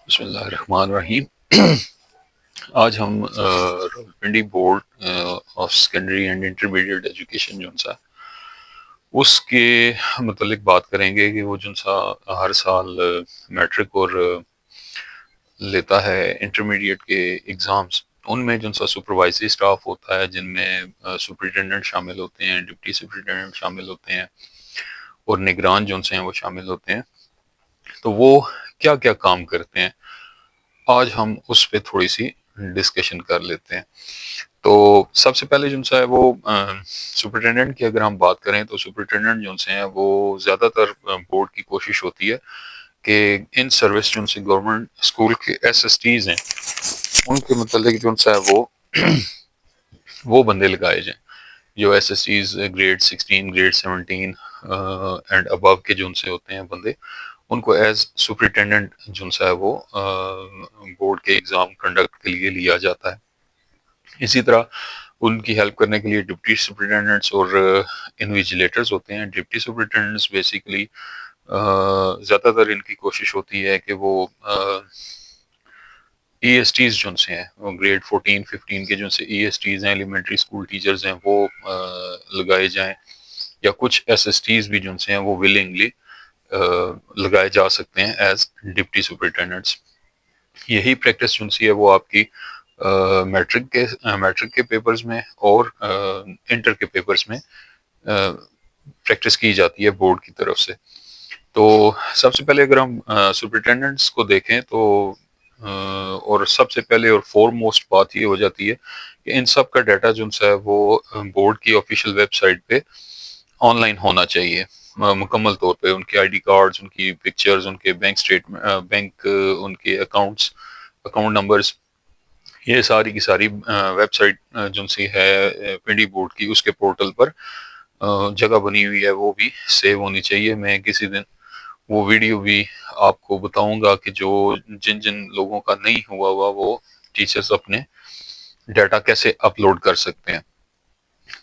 بسم اللہ الرحمن الرحیم۔ آج ہم Rawalpindi board of secondary and intermediate education جو سا اس کے متعلق بات کریں گے کہ وہ جو سا ہر سال میٹرک اور لیتا ہے انٹرمیڈیٹ کے ایگزامز، ان میں جو سا سپروائزری اسٹاف ہوتا ہے جن میں سپرنٹینڈنٹ شامل ہوتے ہیں، ڈپٹی سپرنٹینڈنٹ شامل ہوتے ہیں اور نگران جو سے ہیں وہ شامل ہوتے ہیں۔ تو وہ کیا کیا کام کرتے ہیں، آج ہم اس پہ تھوڑی سی ڈسکشن کر لیتے ہیں۔ تو سب سے پہلے جو ہے وہ سپرنٹینڈنٹ کی اگر ہم بات کریں تو سپرنٹینڈنٹ جو سے ہیں وہ زیادہ تر بورڈ کی کوشش ہوتی ہے کہ ان سروس جو سے گورنمنٹ اسکول کے ایس ایس ٹیز ہیں ان کے متعلق جو ہے وہ بندے لگائے جائیں، جو S S Ts grade 16 grade 17 and ابو کے جو سے ہوتے ہیں بندے، ان کو ایز سپرنٹینڈنٹ جو ہے وہ بورڈ کے ایگزام کنڈکٹ کے لیے لیا جاتا ہے۔ اسی طرح ان کی ہیلپ کرنے کے لیے ڈپٹی سپرنٹینڈنٹس اور انویجیلیٹرز ہوتے ہیں۔ ڈپٹی سپرنٹینڈنٹس بیسیکلی زیادہ تر ان کی کوشش ہوتی ہے کہ وہ ای ایس ٹیز جو سے ہیں، گریڈ 14 15 کے جو سے ای ایس ٹیز ہیں، ایلیمنٹری اسکول ٹیچرز ہیں، وہ لگائے جائیں، یا کچھ ایس ایس ٹیز بھی جو سے ہیں وہ ولنگلی لگائے جا سکتے ہیں ایز ڈپٹی سپرنٹینڈنٹس۔ یہی پریکٹس جو سی ہے وہ آپ کی میٹرک کے پیپرز میں اور انٹر کے پیپرز میں پریکٹس کی جاتی ہے بورڈ کی طرف سے۔ تو سب سے پہلے اگر ہم سپرنٹینڈنٹس کو دیکھیں تو اور سب سے پہلے اور فور موسٹ بات یہ ہو جاتی ہے کہ ان سب کا ڈیٹا جو ہے وہ بورڈ کی آفیشیل ویب سائٹ پہ آن لائن ہونا چاہیے مکمل طور پہ۔ ان کے آئی ڈی کارڈز، ان کی پکچرز، ان کے بینک اسٹیٹمنٹ، بینک ان کے اکاؤنٹس، اکاؤنٹ نمبرز، یہ ساری کی ساری ویب سائٹ جو سی ہے پنڈی بورڈ کی، اس کے پورٹل پر جگہ بنی ہوئی ہے، وہ بھی سیو ہونی چاہیے۔ میں کسی دن وہ ویڈیو بھی آپ کو بتاؤں گا کہ جو جن لوگوں کا نہیں ہوا وہ ٹیچرز اپنے ڈیٹا کیسے اپلوڈ کر سکتے ہیں۔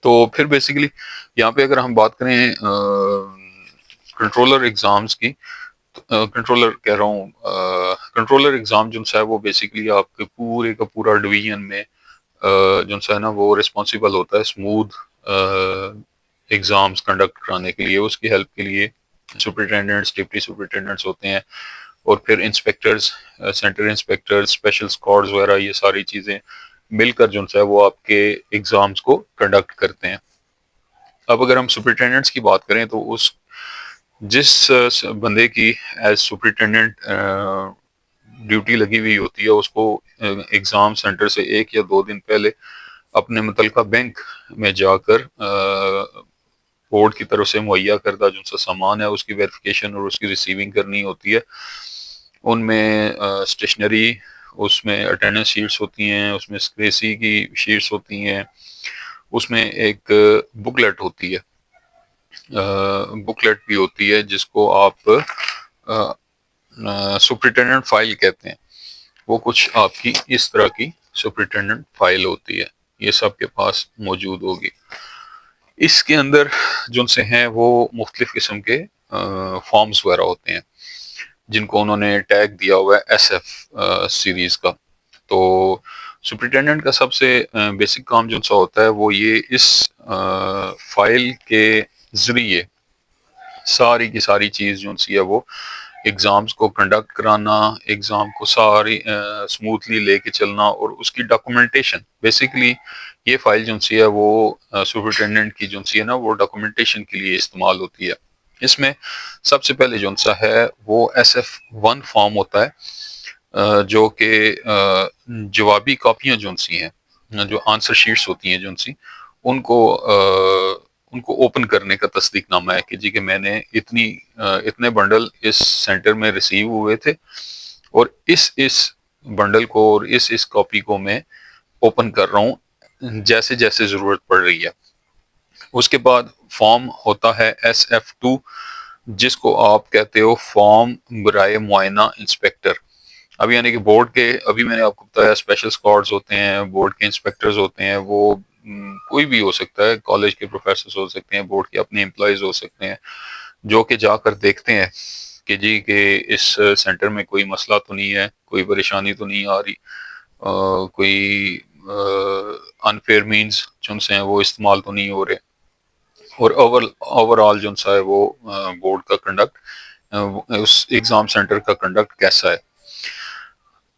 تو پھر بیسیکلی یہاں پہ اگر ہم بات کریں کنٹرولر ایگزامز کی، کنٹرولر کہہ رہا ہوں کنٹرولر ایگزام جو ہے وہ بیسیکلی آپ کے پورے کا پورا ڈویژن میں جو ہے نا وہ ریسپانسیبل ہوتا ہے اسموتھ ایگزامز کنڈکٹ کرانے کے لیے۔ اس کی ہیلپ کے لیے سپرنٹینڈنٹس، ڈپٹی سپرنٹینڈنٹس ہوتے ہیں، اور پھر inspectors, centre inspectors, special squads وغیرہ، یہ ساری چیزیں مل کر جو ہے وہ آپ کے ایگزامز کو کنڈکٹ کرتے ہیں۔ اب اگر ہم سپرنٹینڈنٹس کی بات کریں تو جس بندے کی ایز سپرنٹینڈنٹ ڈیوٹی لگی ہوئی ہوتی ہے، اس کو ایگزام سینٹر سے 1 یا 2 دن پہلے اپنے متعلقہ بینک میں جا کر بورڈ کی طرف سے مہیا کردہ جو سا سامان ہے اس کی ویریفیکیشن اور اس کی ریسیونگ کرنی ہوتی ہے۔ ان میں اسٹیشنری، اس میں اٹینڈنس شیٹس ہوتی ہیں، اس میں اسکریسی کی شیٹس ہوتی ہیں، اس میں ایک بکلیٹ ہوتی ہے، بکلیٹ بھی ہوتی ہے جس کو آپ سپرنٹینڈنٹ فائل کہتے ہیں۔ وہ کچھ آپ کی اس طرح کی سپرنٹینڈنٹ فائل ہوتی ہے، یہ سب کے پاس موجود ہوگی۔ اس کے اندر جو سے ہیں وہ مختلف قسم کے فارمز وغیرہ ہوتے ہیں جن کو انہوں نے ٹیگ دیا ہوا ہے ایس ایف سیریز کا۔ تو سپرنٹینڈنٹ کا سب سے بیسک کام جو سا ہوتا ہے وہ یہ اس فائل کے ذریعے ساری کی ساری چیز جو سی ہے وہ ایگزامز کو کنڈکٹ کرانا، ایگزام کو ساری سموتھلی لے کے چلنا، اور اس کی ڈاکومنٹیشن۔ بیسیکلی یہ فائل جو سی ہے وہ سپرنٹینڈنٹ کی جو سی ہے نا وہ ڈاکومنٹیشن کے لیے استعمال ہوتی ہے۔ اس میں سب سے پہلے جو سا ہے وہ ایس ایف 1 فارم ہوتا ہے، جو کہ جوابی کاپیاں جو سی ہیں، جو آنسر شیٹس ہوتی ہیں جو سی، ان کو اوپن کرنے کا تصدیق نامہ ہے کہ جی کہ میں نے اتنے بنڈل اس سینٹر میں ریسیو ہوئے تھے، اور اس بنڈل کو اور اس کاپی کو میں اوپن کر رہا ہوں جیسے جیسے ضرورت پڑ رہی ہے۔ اس کے بعد فارم ہوتا ہے ایس ایف 2، جس کو آپ کہتے ہو فارم برائے معائنہ انسپیکٹر۔ اب یعنی کہ بورڈ کے، ابھی میں نے آپ کو بتایا اسپیشل اسکواڈز ہوتے ہیں، بورڈ کے انسپیکٹرز ہوتے ہیں، وہ کوئی بھی ہو سکتا ہے، کالج کے پروفیسرز ہو سکتے ہیں، بورڈ کے اپنے امپلائیز ہو سکتے ہیں، جو کہ جا کر دیکھتے ہیں کہ جی کہ اس سینٹر میں کوئی مسئلہ تو نہیں ہے، کوئی پریشانی تو نہیں آ رہی، کوئی انفیئر مینز جو سے ہیں وہ استعمال تو نہیں ہو رہے، اور اوور آل جو سا ہے وہ بورڈ کا کنڈکٹ، اس ایگزام سینٹر کا کنڈکٹ کیسا ہے۔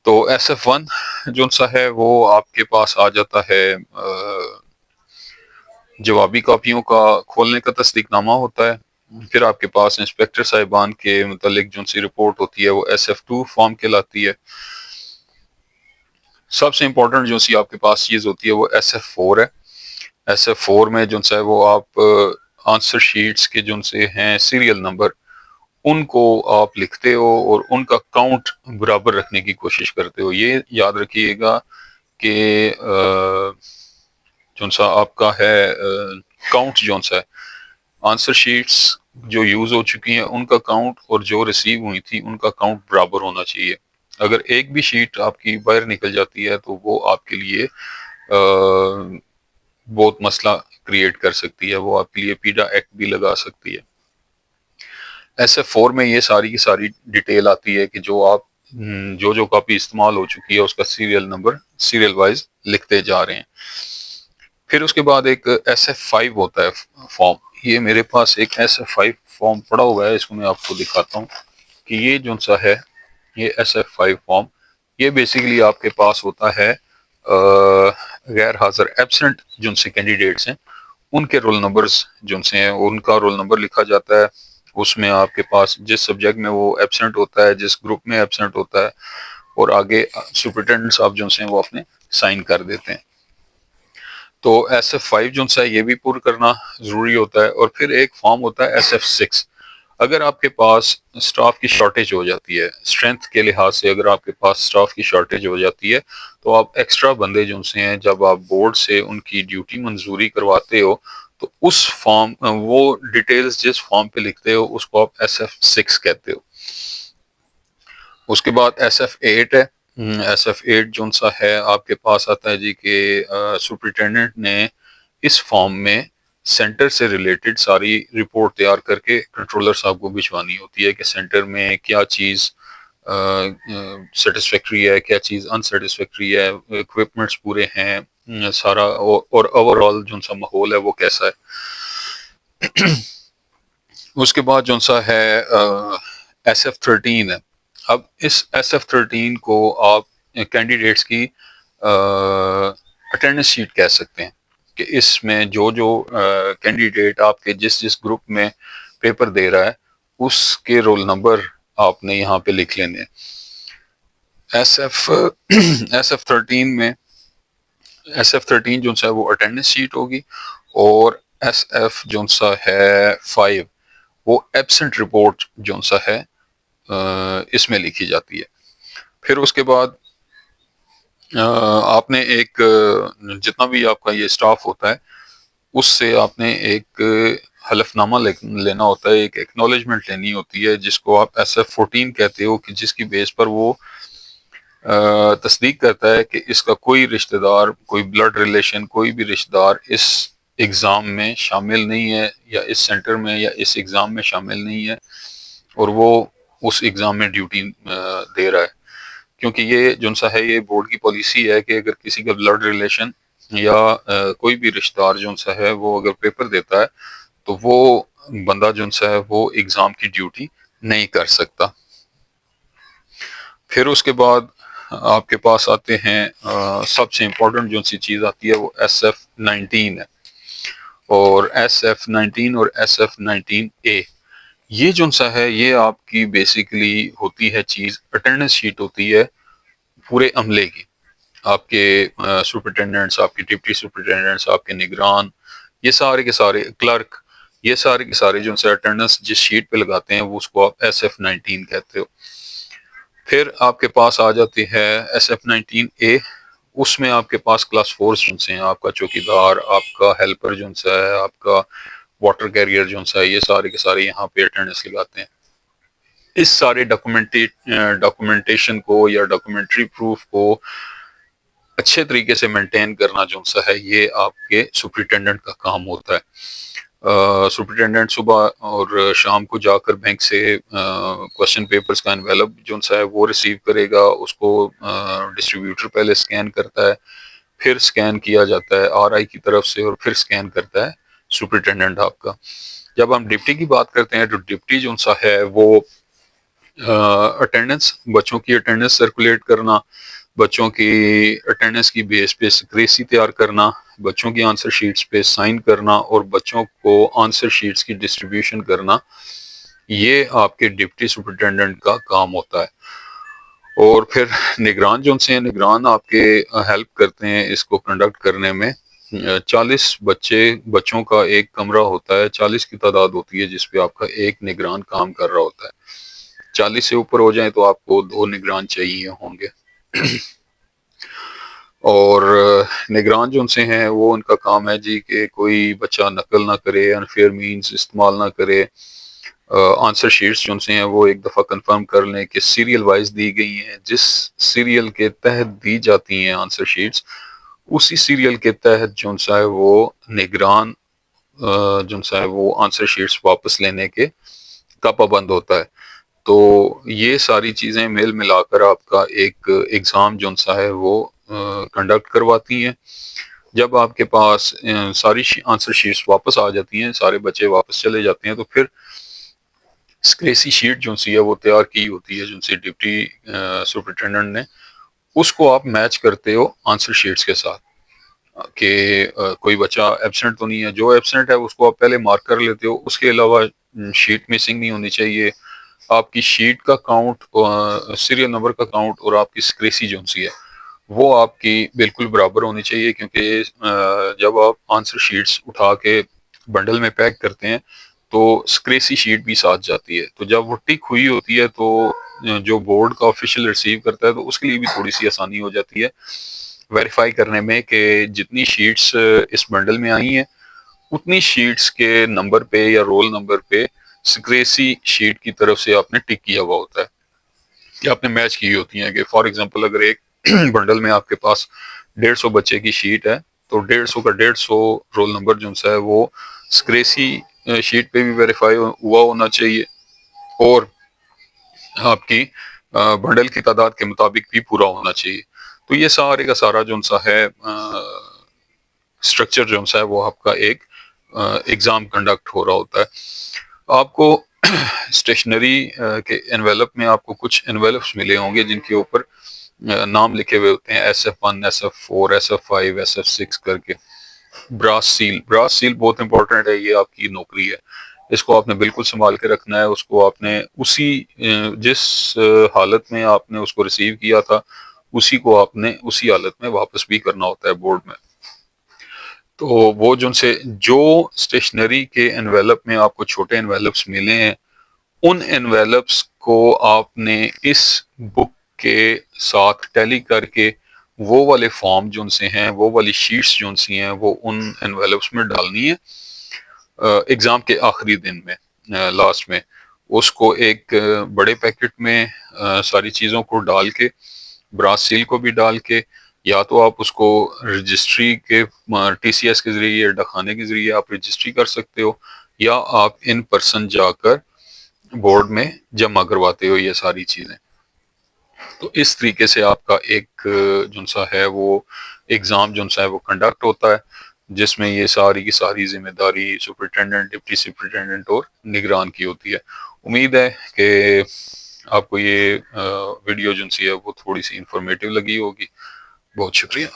تو ایس ایف ون جو سا ہے وہ آپ کے پاس آ جاتا ہے، جوابی کاپیوں کا کھولنے کا تصدیق نامہ ہوتا ہے، پھر آپ کے پاس انسپیکٹر صاحبان کے متعلق جو سی رپورٹ ہوتی ہے وہ ایس ایف ٹو فارم کہلاتی ہے۔ سب سے امپورٹنٹ جو سی آپ کے پاس چیز ہوتی ہے وہ ایس ایف فور ہے۔ ایس ایف فور میں جو ہے وہ آپ آنسر شیٹس کے جو سے ہیں سیریل نمبر، ان کو آپ لکھتے ہو اور ان کا کاؤنٹ برابر رکھنے کی کوشش کرتے ہو۔ یہ یاد رکھیے گا کہ جو سا آپ کا ہے کاؤنٹ جو سا ہے آنسر شیٹس جو یوز ہو چکی ہیں ان کا کاؤنٹ اور جو ریسیو ہوئی تھی ان کا کاؤنٹ برابر ہونا چاہیے۔ اگر ایک بھی شیٹ آپ کی باہر نکل جاتی ہے تو وہ آپ کے لیے بہت مسئلہ کریٹ کر سکتی ہے، وہ آپ کے لیے پیڈا ایکٹ بھی لگا سکتی ہے۔ ایس ایف فور میں یہ ساری کی ساری ڈیٹیل آتی ہے کہ جو آپ جو کاپی استعمال ہو چکی ہے اس کا سیریل نمبر سیریل وائز لکھتے جا رہے ہیں۔ پھر اس کے بعد ایک ایس ایف فائیو ہوتا ہے فارم، یہ میرے پاس ایک ایس ایف فائیو فارم پڑا ہوا ہے، اس کو میں آپ کو دکھاتا ہوں کہ یہ جو سا ہے یہ ایس ایف فائیو فارم، یہ بیسیکلی آپ کے پاس ہوتا ہے غیر حاضر ایبسنٹ جن سے کینڈیڈیٹس ہیں ان کے رول نمبرز جن سے ہیں ان کا رول نمبر لکھا جاتا ہے، اس میں آپ کے پاس جس سبجیکٹ میں وہ ایبسنٹ ہوتا ہے، جس گروپ میں ایبسنٹ ہوتا ہے، اور آگے سپرنٹینڈنٹ صاحب جو ہیں وہ اپنے سائن کر دیتے ہیں۔ تو ایس ایف فائیو جو ہے یہ بھی پور کرنا ضروری ہوتا ہے۔ اور پھر ایک فارم ہوتا ہے ایس ایف سکس، اگر آپ کے پاس سٹاف کی شارٹیج ہو جاتی ہے، اسٹرینتھ کے لحاظ سے اگر آپ کے پاس سٹاف کی شارٹیج ہو جاتی ہے تو آپ ایکسٹرا بندے جو سے ہیں جب آپ بورڈ سے ان کی ڈیوٹی منظوری کرواتے ہو تو اس فارم وہ ڈیٹیلز جس فارم پہ لکھتے ہو اس کو آپ ایس ایف سکس کہتے ہو۔ اس کے بعد ایس ایف ایٹ ہے۔ ایس ایف ایٹ جو سا ہے آپ کے پاس آتا ہے جی کہ سپرنٹینڈنٹ نے اس فارم میں سینٹر سے ریلیٹڈ ساری رپورٹ تیار کر کے کنٹرولر صاحب کو بھجوانی ہوتی ہے کہ سینٹر میں کیا چیز سیٹسفیکٹری ہے، کیا چیز ان سیٹسفیکٹری ہے، اکوپمنٹس پورے ہیں سارا، اور اوور آل جو سا ماحول ہے وہ کیسا ہے۔ اس کے بعد جو سا ہے ایس ایف تھرٹین ہے۔ اب اس ایس ایف تھرٹین کو آپ کینڈیڈیٹس کی اٹینڈنس شیٹ کہہ سکتے ہیں کہ اس میں جو کینڈیڈیٹ آپ کے جس گروپ میں پیپر دے رہا ہے اس کے رول نمبر آپ نے یہاں پہ لکھ لینے ہیں۔ ایس ایف تھرٹین میں ایس ایف تھرٹین جو سا ہے وہ اٹینڈنس شیٹ ہوگی، اور ایس ایف جو سا ہے فائیو وہ ایبسنٹ رپورٹ جو سا ہے اس میں لکھی جاتی ہے۔ پھر اس کے بعد آپ نے ایک جتنا بھی آپ کا یہ سٹاف ہوتا ہے اس سے آپ نے ایک حلف نامہ لینا ہوتا ہے، ایک ایکنالجمنٹ لینی ہوتی ہے جس کو آپ ایس ایف فورٹین کہتے ہو، کہ جس کی بیس پر وہ تصدیق کرتا ہے کہ اس کا کوئی رشتہ دار، کوئی بلڈ ریلیشن، کوئی بھی رشتہ دار اس ایگزام میں شامل نہیں ہے، یا اس سینٹر میں یا اس ایگزام میں شامل نہیں ہے، اور وہ اس ایگزام میں ڈیوٹی دے رہا ہے۔ کیونکہ یہ جو سا ہے یہ بورڈ کی پالیسی ہے کہ اگر کسی کا بلڈ ریلیشن یا کوئی بھی رشتہ دار جو سا ہے وہ اگر پیپر دیتا ہے تو وہ بندہ جو سا ہے وہ ایگزام کی ڈیوٹی نہیں کر سکتا۔ پھر اس کے بعد آپ کے پاس آتے ہیں سب سے امپورٹنٹ جو سی چیز آتی ہے وہ ایس ایف نائنٹین ہے، اور ایس ایف نائنٹین اور ایس ایف نائنٹین اے، یہ جو سا ہے یہ آپ کی بیسیکلی ہوتی ہے چیز اٹینڈنس شیٹ ہوتی ہے پورے عملے کی، آپ کے سپرنٹینڈنٹس، آپ کے ڈپٹی سپرنٹینڈنٹس، آپ کے نگران، یہ سارے کے سارے کلرک، یہ سارے کے سارے جو سے اٹینڈنس جس شیٹ پہ لگاتے ہیں وہ اس کو آپ ایس ایف نائنٹین کہتے ہو۔ پھر آپ کے پاس آ جاتی ہے ایس ایف نائنٹین اے، اس میں آپ کے پاس کلاس فورس جو سے ہیں، آپ کا چوکیدار، آپ کا ہیلپر جو سا ہے، آپ کا واٹر کیریئر جو سا ہے، یہ سارے کے سارے یہاں پہ اٹینڈنس لگاتے ہیں۔ اس سارے ڈاکومنٹیشن کو یا ڈاکومنٹری پروف کو اچھے طریقے سے مینٹین کرنا جو سا ہے یہ آپ کے سپرنٹینڈنٹ کا کام ہوتا ہے۔ سپرنٹینڈنٹ صبح اور شام کو جا کر بینک سے کوشچن پیپرز کا انویلپ جو ہے وہ ریسیو کرے گا، اس کو ڈسٹریبیوٹر پہلے سکین کرتا ہے، پھر سکین کیا جاتا ہے آر آئی کی طرف سے، اور پھر سکین کرتا ہے سپرنٹینڈنٹ آپ کا۔ جب ہم ڈپٹی کی بات کرتے ہیں تو ڈپٹی جو سا ہے وہ اٹینڈنس، بچوں کی اٹینڈنس سرکولیٹ کرنا، بچوں کی اٹینڈنس کی بیس پہ سکریسی تیار کرنا، بچوں کی آنسر شیٹس پہ سائن کرنا، اور بچوں کو آنسر شیٹس کی ڈسٹریبیوشن کرنا، یہ آپ کے ڈپٹی سپرنٹینڈنٹ کا کام ہوتا ہے۔ اور پھر نگران جو سے ہیں، نگران آپ کے ہیلپ کرتے ہیں اس کو کنڈکٹ کرنے میں۔ 40 بچوں کا ایک کمرہ ہوتا ہے، 40 کی تعداد ہوتی ہے جس پہ آپ کا ایک نگران کام کر رہا ہوتا ہے۔ 40 سے اوپر ہو جائیں تو آپ کو 2 نگران چاہیے ہوں گے۔ اور نگران جو ان سے ہیں وہ ان کا کام ہے جی کہ کوئی بچہ نقل نہ کرے، انفیئر مینز استعمال نہ کرے۔ آنسر شیٹس جو ان سے ہیں وہ ایک دفعہ کنفرم کر لیں کہ سیریل وائز دی گئی ہیں، جس سیریل کے تحت دی جاتی ہیں آنسر شیٹس، اسی سیریل کے تحت جو سا ہے وہ نگران جو سا ہے وہ آنسر شیٹس واپس لینے کے کا پابند ہوتا ہے۔ تو یہ ساری چیزیں میل ملا کر آپ کا ایک ایگزام جو سا ہے وہ کنڈکٹ کرواتی ہیں۔ جب آپ کے پاس ساری آنسر شیٹس واپس آ جاتی ہیں، سارے بچے واپس چلے جاتے ہیں، تو پھر سکریسی شیٹ جو سی ہے وہ تیار کی ہوتی ہے جو سی ڈپٹی سپرنٹینڈنٹ نے، اس کو آپ میچ کرتے ہو آنسر شیٹس کے ساتھ کہ کوئی بچہ ایبسنٹ تو نہیں ہے، جو ایبسنٹ ہے اس کو آپ پہلے مارک کر لیتے ہو، اس کے علاوہ شیٹ مسنگ نہیں ہونی چاہیے۔ آپ کی شیٹ کا کاؤنٹ، سیریل نمبر کا کاؤنٹ اور آپ کی سکریسی جو سی ہے وہ آپ کی بالکل برابر ہونی چاہیے، کیونکہ جب آپ آنسر شیٹس اٹھا کے بنڈل میں پیک کرتے ہیں تو سکریسی شیٹ بھی ساتھ جاتی ہے، تو جب وہ ٹک ہوئی ہوتی ہے تو جو بورڈ کا آفیشیل ریسیو کرتا ہے تو اس کے لیے بھی تھوڑی سی آسانی ہو جاتی ہے ویریفائی کرنے میں کہ جتنی شیٹس اس بنڈل میں آئی ہیں اتنی شیٹس کے نمبر پہ یا رول نمبر پہ سکریسی شیٹ کی طرف سے آپ نے ٹک کیا ہوا ہوتا ہے کہ آپ نے میچ کی ہوتی ہیں۔ کہ فار ایگزامپل اگر ایک بنڈل میں آپ کے پاس 150 بچے کی شیٹ ہے تو 150 کا 150 رول نمبر جو ہے وہ سکریسی شیٹ پہ بھی ویریفائی ہوا ہونا چاہیے، اور آپ کی بنڈل کی تعداد کے مطابق بھی پورا ہونا چاہیے۔ تو یہ سارے کا سارا جو سا ہے اسٹرکچر جو سا ہے وہ آپ کا ایک ایگزام کنڈکٹ ہو رہا ہوتا ہے۔ آپ کو اسٹیشنری کے انویلپ میں آپ کو کچھ انویلپس ملے ہوں گے جن کے اوپر نام لکھے ہوئے ہوتے ہیں SF1 SF4 SF5 SF6 کر کے۔ براس سیل بہت امپورٹنٹ ہے، یہ آپ کی نوکری ہے، اس کو آپ نے بالکل سنبھال کے رکھنا ہے، اس کو آپ نے اسی جس حالت میں آپ نے اس کو ریسیو کیا تھا اسی کو آپ نے اسی حالت میں واپس بھی کرنا ہوتا ہے بورڈ میں۔ تو وہ جو اسٹیشنری کے انویلپ میں آپ کو چھوٹے انویلپس ملے ہیں ان انویلپس کو آپ نے اس بک کے ساتھ ٹیلی کر کے وہ والے فارم جو سے ہیں، وہ والی شیٹس جو سی ہیں وہ ان انویلپس میں ڈالنی ہے ایگزام کے آخری دن میں، لاسٹ میں اس کو ایک بڑے پیکٹ میں ساری چیزوں کو ڈال کے، براس سیل کو بھی ڈال کے، یا تو آپ اس کو رجسٹری کے TCS کے ذریعے، ڈاکخانے کے ذریعے آپ رجسٹری کر سکتے ہو، یا آپ ان پرسن جا کر بورڈ میں جمع کرواتے ہو یہ ساری چیزیں۔ تو اس طریقے سے آپ کا ایک جو سا ہے وہ ایگزام جو سا ہے وہ کنڈکٹ ہوتا ہے، جس میں یہ ساری کی ساری ذمہ داری سپرنٹینڈنٹ، ڈپٹی سپرنٹینڈنٹ اور نگران کی ہوتی ہے۔ امید ہے کہ آپ کو یہ ویڈیو جو سی ہے وہ تھوڑی سی انفارمیٹیو لگی ہوگی۔ بہت شکریہ۔